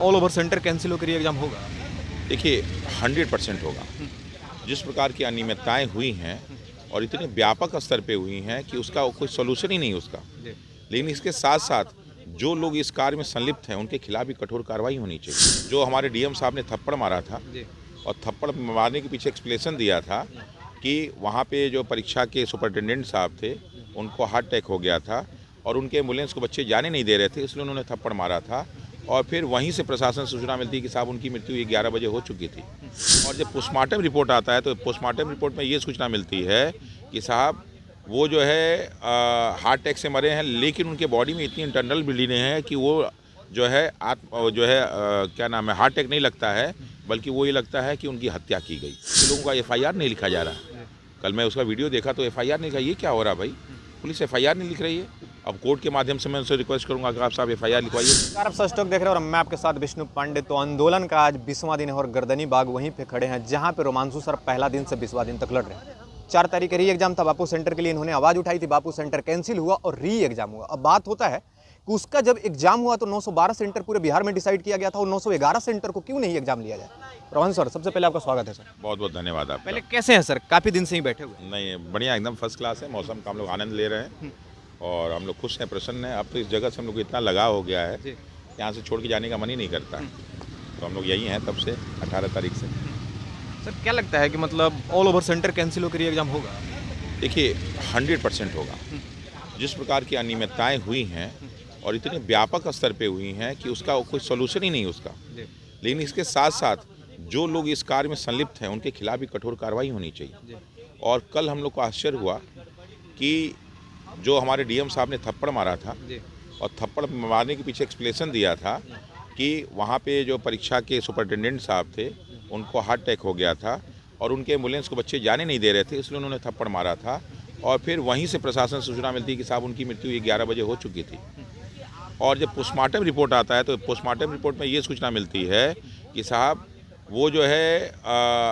All over centre cancel होकर ये exam होगा? देखिए 100% होगा। जिस प्रकार की अनियमितताएं हुई हैं और इतने व्यापक स्तर पे हुई हैं कि उसका कोई सोल्यूशन ही नहीं उसका। लेकिन इसके साथ साथ जो लोग इस कार्य में संलिप्त हैं उनके खिलाफ भी कठोर कार्रवाई होनी चाहिए। जो हमारे डीएम साहब ने थप्पड़ मारा था और थप्पड़ मारने के पीछे एक्सप्लेनेशन दिया था कि वहाँ पे जो परीक्षा के सुपरिटेंडेंट साहब थे उनको हार्ट अटैक हो गया था और उनके एम्बुलेंस को बच्चे जाने नहीं दे रहे थे, इसलिए उन्होंने थप्पड़ मारा था। और फिर वहीं से प्रशासन सूचना मिलती कि साहब उनकी मृत्यु 11 बजे हो चुकी थी। और जब पोस्टमार्टम रिपोर्ट आता है तो पोस्टमार्टम रिपोर्ट में ये सूचना मिलती है कि साहब वो जो है हार्ट अटैक से मरे हैं, लेकिन उनके बॉडी में इतनी इंटरनल ब्लीडिंग है कि वो जो है क्या नाम है, हार्ट अटैक नहीं लगता है, बल्कि वो ये लगता है कि उनकी हत्या की गई। लोगों का एफआईआर नहीं लिखा जा रहा। कल मैं उसका वीडियो देखा तो एफआईआर नहीं लिखा। ये क्या हो रहा भाई? पुलिस एफआईआर नहीं लिख रही है। अब कोर्ट के माध्यम से मैं उनसे रिक्वेस्ट करूंगा कि आप साहब एफआईआर लिखवाइए। आप सस्टॉक देख रहे हैं और मैं आपके साथ विष्णु पांडे। तो आंदोलन का आज 20वां दिन है और गर्दनी बाग वहीं पे खड़े हैं जहां पे रोमांसु सर पहला दिन से 20वां दिन तक लड़ रहे हैं। 4 तारीख री एग्जाम था बापू सेंटर के लिए, इन्होंने आवाज उठाई थी, बापू सेंटर कैंसिल हुआ और री एग्जाम हुआ। अब बात होता है कि उसका जब एग्जाम हुआ तो 912 सेंटर पूरे बिहार में डिसाइड किया गया था और 911 सेंटर को क्यों नहीं एग्जाम लिया जाए। रोहन सर, सबसे पहले आपका स्वागत है सर। बहुत बहुत धन्यवाद आपका। पहले कैसे हैं सर? काफी दिन से ही बैठे हुए। नहीं, बढ़िया, एकदम फर्स्ट क्लास है। मौसम का हम लोग आनंद ले रहे हैं और हम लोग खुश हैं, प्रसन्न हैं। अब तो इस जगह से हम लोग को इतना लगाव हो गया है, यहाँ से छोड़ के जाने का मन ही नहीं करता। तो हम लोग यही हैं तब से, 18 तारीख से। सर क्या लगता है कि मतलब ऑल ओवर सेंटर कैंसिल होकर ये एग्जाम होगा? देखिए 100% होगा। जिस प्रकार की अनियमितताएं हुई हैं और इतने व्यापक स्तर पे हुई हैं कि उसका कोई सोल्यूशन ही नहीं उसका। लेकिन इसके साथ साथ जो लोग इस कार्य में संलिप्त हैं उनके खिलाफ भी कठोर कार्रवाई होनी चाहिए। और कल हम लोग को आश्चर्य हुआ कि जो हमारे डीएम साहब ने थप्पड़ मारा था और थप्पड़ मारने के पीछे एक्सप्लेनेशन दिया था कि वहाँ पे जो परीक्षा के सुपरिटेंडेंट साहब थे उनको हार्ट अटैक हो गया था और उनके एम्बुलेंस को बच्चे जाने नहीं दे रहे थे, इसलिए उन्होंने थप्पड़ मारा था। और फिर वहीं से प्रशासन सूचना मिलती कि साहब उनकी मृत्यु 11 बजे हो चुकी थी। और जब पोस्टमार्टम रिपोर्ट आता है तो पोस्टमार्टम रिपोर्ट में ये सूचना मिलती है कि साहब वो जो है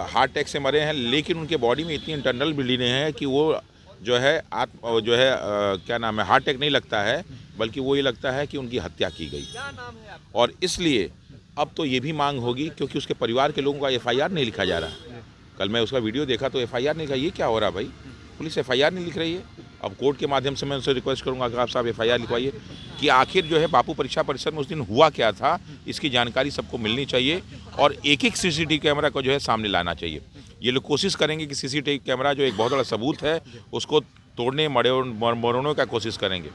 हार्ट अटैक से मरे हैं, लेकिन उनके बॉडी में इतनी इंटरनल ब्लीडिंग है कि वो जो है क्या नाम है, हार्ट अटैक नहीं लगता है, बल्कि वो ये लगता है कि उनकी हत्या की गई। और इसलिए अब तो ये भी मांग होगी, क्योंकि उसके परिवार के लोगों का एफआईआर नहीं लिखा जा रहा। कल मैं उसका वीडियो देखा तो एफआईआर नहीं लिखा। ये क्या हो रहा भाई? पुलिस एफआईआर नहीं लिख रही है। अब कोर्ट के माध्यम से मैं उनसे रिक्वेस्ट करूंगा कि आप साहब एफआईआर लिखवाइए कि आखिर जो है बापू परीक्षा परिसर में उस दिन हुआ क्या था, इसकी जानकारी सबको मिलनी चाहिए और एक एक सीसीटीवी कैमरा को जो है सामने लाना चाहिए। ये लोग कोशिश करेंगे कि सीसीटीवी कैमरा जो एक बहुत बड़ा सबूत है उसको तोड़ने मरोड़ने का कोशिश करेंगे।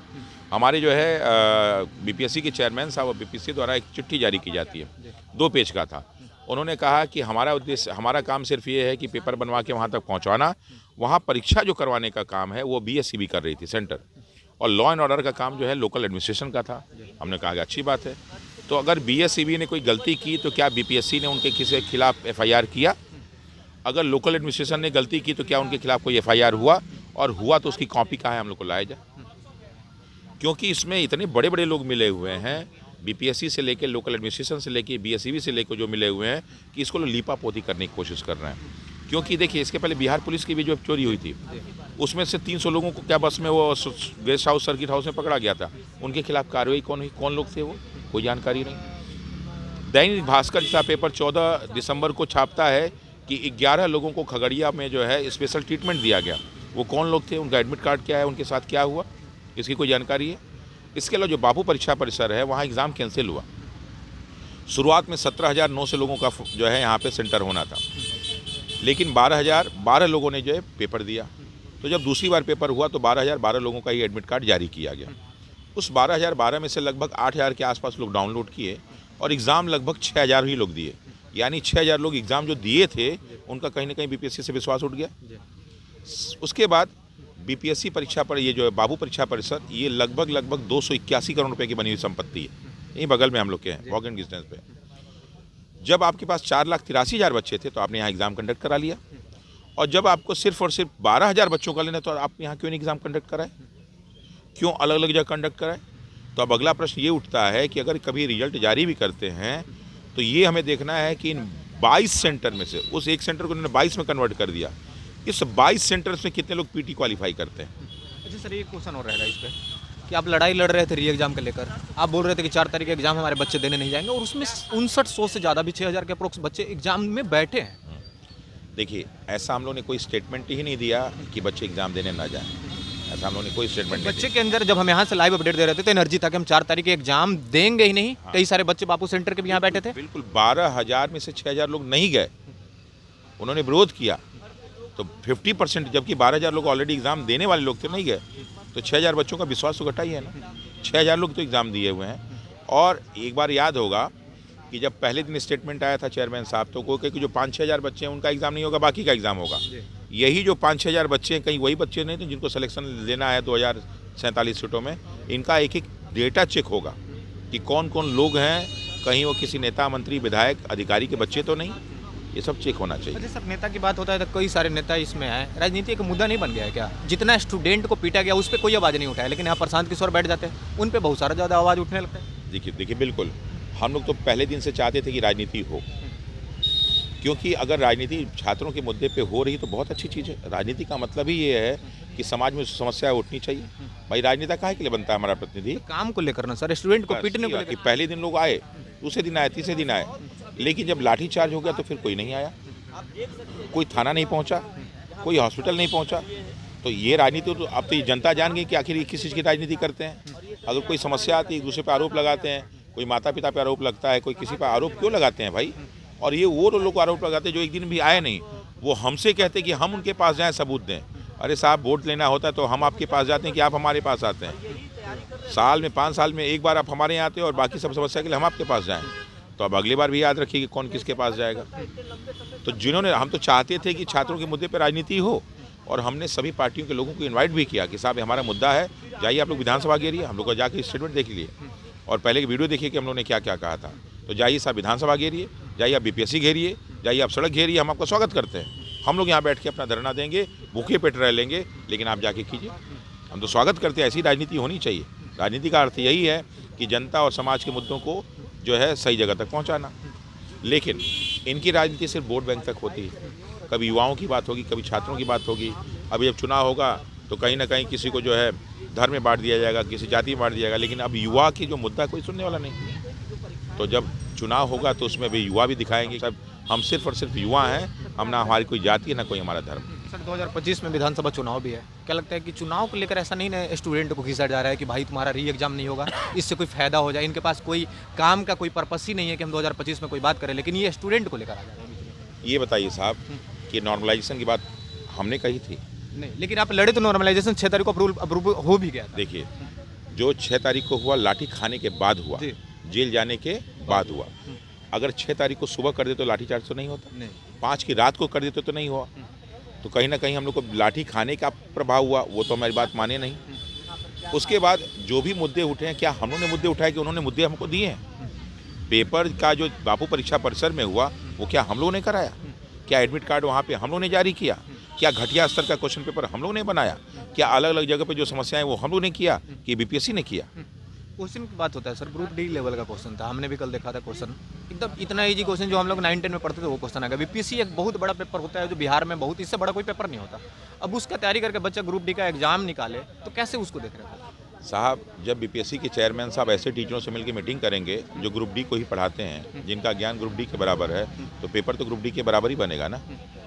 हमारे जो है बीपीएससी के चेयरमैन साहब और बीपीएससी द्वारा एक चिट्ठी जारी की जाती है, 2 पेज का था। उन्होंने कहा कि हमारा उद्देश्य, हमारा काम सिर्फ ये है कि पेपर बनवा के वहाँ तक पहुँचवाना। वहाँ परीक्षा जो करवाने का काम है वो बीएसईबी कर रही थी सेंटर, और लॉ एंड ऑर्डर का काम जो है लोकल एडमिनिस्ट्रेशन का था। हमने कहा कि अच्छी बात है, तो अगर बीएसईबी ने कोई गलती की तो क्या बीपीएससी ने उनके किसी के खिलाफ एफआईआर किया? अगर लोकल एडमिनिस्ट्रेशन ने गलती की तो क्या उनके खिलाफ कोई एफआईआर हुआ? और हुआ तो उसकी कॉपी कहाँ है, हम लोग को लाया जाए। क्योंकि इसमें इतने बड़े बड़े लोग मिले हुए हैं, बीपीएससी से लेकर लोकल एडमिनिस्ट्रेशन से लेकर बीएसईबी से लेकर जो मिले हुए हैं, कि इसको लीपा पोती करने की कोशिश कर रहे हैं। क्योंकि देखिए इसके पहले बिहार पुलिस की भी जो चोरी हुई थी उसमें से 300 लोगों को क्या बस में वो गेस्ट हाउस सर्किट हाउस में पकड़ा गया था, उनके खिलाफ कार्रवाई कौन हुई? कौन लोग थे वो? कोई जानकारी नहीं। दैनिक भास्कर जैसा पेपर 14 दिसंबर को छापता है कि 11 लोगों को खगड़िया में जो है स्पेशल ट्रीटमेंट दिया गया। वो कौन लोग थे? उनका एडमिट कार्ड क्या है? उनके साथ क्या हुआ? इसकी कोई जानकारी है? इसके अलावा जो बापू परीक्षा परिसर है वहाँ एग्ज़ाम कैंसिल हुआ। शुरुआत में 17,900 लोगों का जो है यहाँ पे सेंटर होना था, लेकिन 12 लोगों ने जो है पेपर दिया। तो जब दूसरी बार पेपर हुआ तो 12,012 लोगों का ये एडमिट कार्ड जारी किया गया। उस 12,012 में से लगभग 8,000 के आसपास लोग डाउनलोड किए और एग्ज़ाम लगभग 6,000 ही लोग दिए। यानी 6,000 लोग एग्ज़ाम जो दिए थे उनका कहीं ना कहीं बीपीएससी से विश्वास उठ गया। उसके बाद बीपीएससी परीक्षा पर ये जो है बाबू परीक्षा परिसर, ये लगभग 281 करोड़ रुपए की बनी हुई संपत्ति है। यहीं बगल में हम लोग के हैं, वॉकिंग डिस्टेंस पे। जब आपके पास 4,83,000 बच्चे थे तो आपने यहाँ एग्ज़ाम कंडक्ट करा लिया, और जब आपको सिर्फ और सिर्फ 12,000 बच्चों का लेना तो आप यहाँ क्यों नहीं एग्ज़ाम कंडक्ट कराए? क्यों अलग अलग जगह कंडक्ट कराए? तो अब अगला प्रश्न ये उठता है कि अगर कभी रिजल्ट जारी भी करते हैं तो ये हमें देखना है कि इन 22 सेंटर में से उस एक सेंटर को उन्होंने 22 में कन्वर्ट कर दिया। इस 22 सेंटर्स में कितने लोग पीटी क्वालिफाई करते हैं? अच्छा सर, एक क्वेश्चन और रहेगा इस पर कि आप लड़ाई लड़ रहे थे री एग्जाम को लेकर, आप बोल रहे थे कि 4 तारीख के एग्जाम हमारे बच्चे देने नहीं जाएंगे, और उसमें 5900 से ज़्यादा भी 6000 के अप्रोक्स बच्चे एग्जाम में बैठे हैं। देखिए, ऐसा हम लोग ने कोई स्टेटमेंट ही नहीं दिया कि बच्चे एग्ज़ाम देने ना जाएं। ऐसा हम लोग ने कोई स्टेटमेंट नहीं बच्चे के अंदर जब हम यहाँ से लाइव अपडेट दे रहे थे तो एनर्जी था कि हम 4 तारीख के एग्जाम देंगे ही नहीं। कई सारे बच्चे बापू सेंटर के भी यहाँ बैठे थे। बिल्कुल 12,000 में से 6,000 लोग नहीं गए, उन्होंने विरोध किया। तो 50%, जबकि 12,000 लोग ऑलरेडी एग्ज़ाम देने वाले लोग थे, नहीं गए। तो 6,000 बच्चों का विश्वास तो घटा ही है ना। 6,000 लोग तो एग्ज़ाम दिए हुए हैं। और एक बार याद होगा कि जब पहले दिन स्टेटमेंट आया था चेयरमैन साहब, तो वो कहे कि जो 5-6 हज़ार बच्चे हैं उनका एग्ज़ाम नहीं होगा, बाकी का एग्ज़ाम होगा। यही जो 5-6 हज़ार बच्चे हैं, कहीं वही बच्चे नहीं थे जिनको सिलेक्शन लेना है 2047 सीटों में। इनका एक एक डेटा चेक होगा कि कौन कौन लोग हैं, कहीं वो किसी नेता, मंत्री, विधायक, अधिकारी के बच्चे तो नहीं। ये सब चेक होना चाहिए। अच्छा सर, नेता की बात होता है तो कई सारे नेता इसमें आए, राजनीति एक मुद्दा नहीं बन गया है क्या? जितना स्टूडेंट को पीटा गया उस पर कोई आवाज़ नहीं उठाया, लेकिन यहाँ प्रशांत किशोर बैठ जाते हैं, उन पर बहुत सारा ज़्यादा आवाज़ उठने लगता है। देखिए बिल्कुल, हम लोग तो पहले दिन से चाहते थे कि राजनीति हो, क्योंकि अगर राजनीति छात्रों के मुद्दे पे हो रही तो बहुत अच्छी चीज़ है। राजनीति का मतलब ही ये है कि समाज में समस्याएं उठनी चाहिए। भाई राजनेता काहे के लिए बनता है हमारा प्रतिनिधि? काम को लेकर ना सर, स्टूडेंट को पीटने को कि लेकर। पहले दिन लोग आए, दूसरे दिन आए, तीसरे दिन आए, लेकिन जब लाठीचार्ज हो गया तो फिर कोई नहीं आया, कोई थाना नहीं पहुंचा, कोई हॉस्पिटल नहीं पहुंचा। तो ये राजनीति, तो अब तो ये जनता जान गई कि आखिर ये किस चीज़ की राजनीति करते हैं। अगर कोई समस्या आती है, एक दूसरे पर आरोप लगाते हैं, कोई माता पिता पर आरोप लगता है, कोई किसी पर आरोप क्यों लगाते हैं भाई? और ये वो लोग आरोप लगाते हैं जो एक दिन भी आए नहीं, वो हमसे कहते हैं कि हम उनके पास जाएं, सबूत दें। अरे साहब, वोट लेना होता है तो हम आपके पास जाते हैं कि आप हमारे पास आते हैं? साल में 5 साल में एक बार आप हमारे यहाँ आते हैं और बाकी सब समस्या के लिए हम आपके पास जाएं, तो अब अगली बार भी याद रखिए कि कौन किसके पास जाएगा। तो हम तो चाहते थे कि छात्रों के मुद्दे पर राजनीति हो, और हमने सभी पार्टियों के लोगों को इनवाइट भी किया कि साहब हमारा मुद्दा है, जाइए आप लोग विधानसभा घेरिए। हम लोग को जाके स्टेटमेंट देख लिए और पहले की वीडियो देखिए कि हम लोग ने क्या क्या कहा था। तो जाइए साहब विधानसभा घेरिए, जाइए आप बीपीएससी घेरिए, जाइए आप सड़क घेरिए, हम आपका स्वागत करते हैं। हम लोग यहाँ बैठ के अपना धरना देंगे, भूखे पेट रह लेंगे, लेकिन आप जाके कीजिए। हम तो स्वागत करते हैं, ऐसी राजनीति होनी चाहिए। राजनीति का अर्थ यही है कि जनता और समाज के मुद्दों को जो है सही जगह तक पहुँचाना। लेकिन इनकी राजनीति सिर्फ वोट बैंक तक होती है। कभी युवाओं की बात होगी, कभी छात्रों की बात होगी। अभी जब चुनाव होगा तो कहीं ना कहीं किसी को जो है धर्म में बांट दिया जाएगा, किसी जाति में बांट दिया जाएगा, लेकिन अब युवा की जो मुद्दा कोई सुनने वाला नहीं। तो जब चुनाव होगा तो उसमें भी युवा भी दिखाएंगे सब हम सिर्फ और सिर्फ युवा हैं, हम ना हमारी कोई जाति है ना कोई हमारा धर्म। सर 2025 में विधानसभा चुनाव भी है, क्या लगता है कि चुनाव को लेकर ऐसा नहीं ना स्टूडेंट को खींचा जा रहा है कि भाई तुम्हारा री एग्जाम नहीं होगा, इससे कोई फायदा हो जाए? इनके पास कोई काम का कोई पर्पस ही नहीं है कि हम 2025 में कोई बात करें, लेकिन ये स्टूडेंट को लेकर आ जा रहे हैं। ये बताइए साहब कि नॉर्मलाइजेशन की बात हमने कही थी नहीं, लेकिन आप लड़े तो नॉर्मलाइजेशन 6 तारीख को अप्रूव हो भी गया था। देखिए, जो 6 तारीख को हुआ लाठी खाने के बाद हुआ, जेल जाने के बाद हुआ। अगर 6 तारीख को सुबह कर दे तो लाठीचार्ज तो नहीं होता, नहीं। 5 की रात को कर देते तो नहीं हुआ। तो कहीं ना कहीं हम लोग को लाठी खाने का प्रभाव हुआ, वो तो हमारी बात माने नहीं। उसके बाद जो भी मुद्दे उठे हैं, क्या हम लोगों ने मुद्दे उठाए कि उन्होंने मुद्दे हमको दिए हैं? पेपर का जो बापू परीक्षा परिसर में हुआ वो क्या हम लोगों ने कराया? क्या एडमिट कार्ड वहाँ पे हम लोगों ने जारी किया? क्या घटिया स्तर का क्वेश्चन पेपर हम लोगों ने बनाया? क्या अलग अलग जगह पे जो समस्याएं वो हम लोगों ने किया कि बीपीएससी ने किया? क्वेश्चन की बात होता है सर, ग्रुप डी लेवल का क्वेश्चन था, हमने भी कल देखा था क्वेश्चन, एकदम इतना इजी क्वेश्चन जो हम लोग 9-10 में पढ़ते थे वो क्वेश्चन आ गया। बीपीएससी एक बहुत बड़ा पेपर होता है जो बिहार में बहुत, इससे बड़ा कोई पेपर नहीं होता। अब उसका तैयारी करके बच्चा ग्रुप डी का एग्जाम निकाले तो कैसे उसको देख रहे थे? साहब, जब बीपीएससी के चेयरमैन साहब ऐसे टीचरों से मिलकर मीटिंग करेंगे जो ग्रुप डी को ही पढ़ाते हैं, जिनका ज्ञान ग्रुप डी के बराबर है, तो पेपर तो ग्रुप डी के बराबर ही बनेगा ना।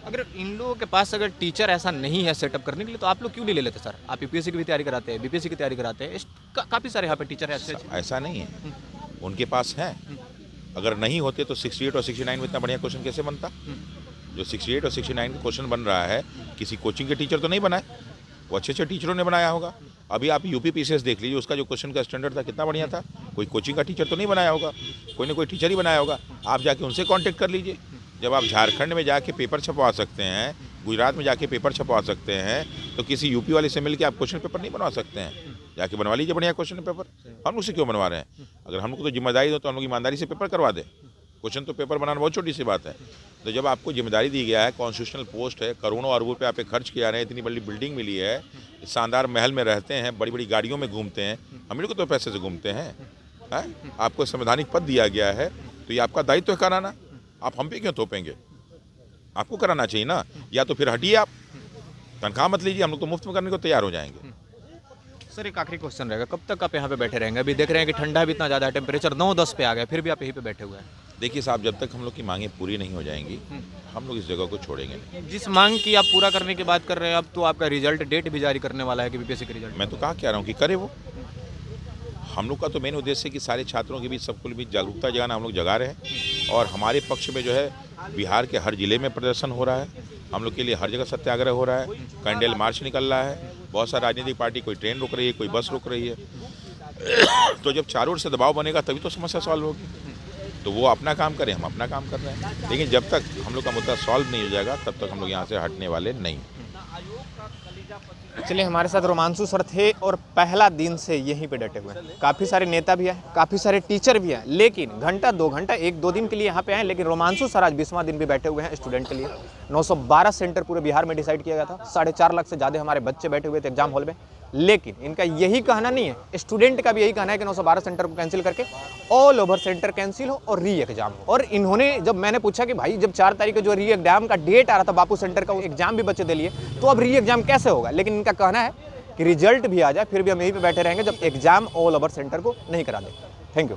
अगर इन लोगों के पास अगर टीचर ऐसा नहीं है सेटअप करने के लिए तो आप लोग क्यों नहीं ले लेते सर? आप यूपीएससी की भी तैयारी कराते हैं, बीपीएससी की तैयारी कराते हैं, काफ़ी सारे यहाँ पे टीचर है। ऐसा नहीं है, उनके पास है। अगर नहीं होते तो 68 और 69 में इतना बढ़िया क्वेश्चन कैसे बनता? जो 68 और 69 का क्वेश्चन बन रहा है, किसी कोचिंग के टीचर तो नहीं बनाए, वो अच्छे अच्छे टीचरों ने बनाया होगा। अभी आप यूपी पीसीएस देख लीजिए, उसका जो क्वेश्चन का स्टैंडर्ड था कितना बढ़िया था। कोई कोचिंग का टीचर तो नहीं बनाया होगा, कोई ना कोई टीचर ही बनाया होगा। आप जाके उनसे कांटेक्ट कर लीजिए। जब आप झारखंड में जाके पेपर छपवा सकते हैं, गुजरात में जाके पेपर छपवा सकते हैं, तो किसी यूपी वाले से मिलकर आप क्वेश्चन पेपर नहीं बनवा सकते हैं? जाके बनवा लीजिए बढ़िया क्वेश्चन पेपर। हम लोग से क्यों बनवा रहे हैं? अगर हम लोग को तो जिम्मेदारी दो तो हम लोग ईमानदारी से पेपर करवा दें। क्वेश्चन तो पेपर बनाना बहुत छोटी सी बात है। तो जब आपको जिम्मेदारी दी गया है, कॉन्स्टिट्यूशनल पोस्ट है, करोड़ों अरबों पे आप पे खर्च किया रहे हैं, इतनी बड़ी बिल्डिंग मिली है, शानदार महल में रहते हैं, बड़ी बड़ी गाड़ियों में घूमते हैं, हम लोग तो पैसे से घूमते हैं। आपको संवैधानिक पद दिया गया है तो ये आपका दायित्व है कराना। आप हम पे क्यों थोपेंगे? आपको कराना चाहिए ना। या तो फिर हटिए, आप तनख्वाह मत लीजिए, हम लोग तो मुफ्त में करने को तैयार हो जाएंगे। सर एक आखिरी क्वेश्चन रहेगा, कब तक आप यहाँ पे बैठे रहेंगे? अभी देख रहे हैं कि ठंडा भी इतना ज़्यादा है, टेम्परेचर 9-10 पे आ गया, फिर भी आप यहीं पे बैठे हुए हैं। देखिए साहब, जब तक हम लोग की मांगें पूरी नहीं हो जाएंगी हम लोग इस जगह को छोड़ेंगे नहीं। जिस मांग की आप पूरा करने की बात कर रहे हैं, अब तो आपका रिजल्ट डेट भी जारी करने वाला है कि बीपीएससी का रिजल्ट। मैं तो कहा कह रहा हूँ कि करे वो। हम लोग का तो मेन उद्देश्य है कि सारे छात्रों के बीच सबको बीच जागरूकता जगाना, हम लोग जगा रहे हैं। और हमारे पक्ष में जो है बिहार के हर जिले में प्रदर्शन हो रहा है, हम लोग के लिए हर जगह सत्याग्रह हो रहा है, कैंडल मार्च निकल रहा है, बहुत सारी राजनीतिक पार्टी कोई ट्रेन रोक रही है, कोई बस रोक रही है। तो जब चारों ओर से दबाव बनेगा तभी तो समस्या सॉल्व होगी। तो वो अपना काम करें, हम अपना काम कर रहे हैं, लेकिन जब तक हम लोग का मुद्दा सॉल्व नहीं हो जाएगा तब तक हम लोग यहाँ से हटने वाले नहीं। चलिए, हमारे साथ रोमांशु सर थे और पहला दिन से यहीं पे डटे हुए हैं। काफ़ी सारे नेता भी हैं, काफ़ी सारे टीचर भी हैं, लेकिन घंटा 2 घंटा 1-2 दिन के लिए यहाँ पे आए, लेकिन रोमांशु सर आज 20वां दिन भी बैठे हुए हैं स्टूडेंट के लिए। 912 सेंटर पूरे बिहार में डिसाइड किया गया था, 4.5 लाख से ज़्यादा हमारे बच्चे बैठे हुए थे एग्जाम हॉल में। लेकिन इनका यही कहना नहीं है, स्टूडेंट का भी यही कहना है कि 912 सेंटर को कैंसिल करके ऑल ओवर सेंटर कैंसिल हो और री एग्जाम हो। और इन्होंने, जब मैंने पूछा कि भाई जब 4 तारीख को जो री एग्जाम का डेट आ रहा था बापू सेंटर का, वो एग्जाम भी बच्चे दे लिए, तो अब री एग्जाम कैसे होगा? लेकिन इनका कहना है कि रिजल्ट भी आ जाए फिर भी हम यहीं पे बैठे रहेंगे जब एग्जाम ऑल ओवर सेंटर को नहीं करा दे। Thank you.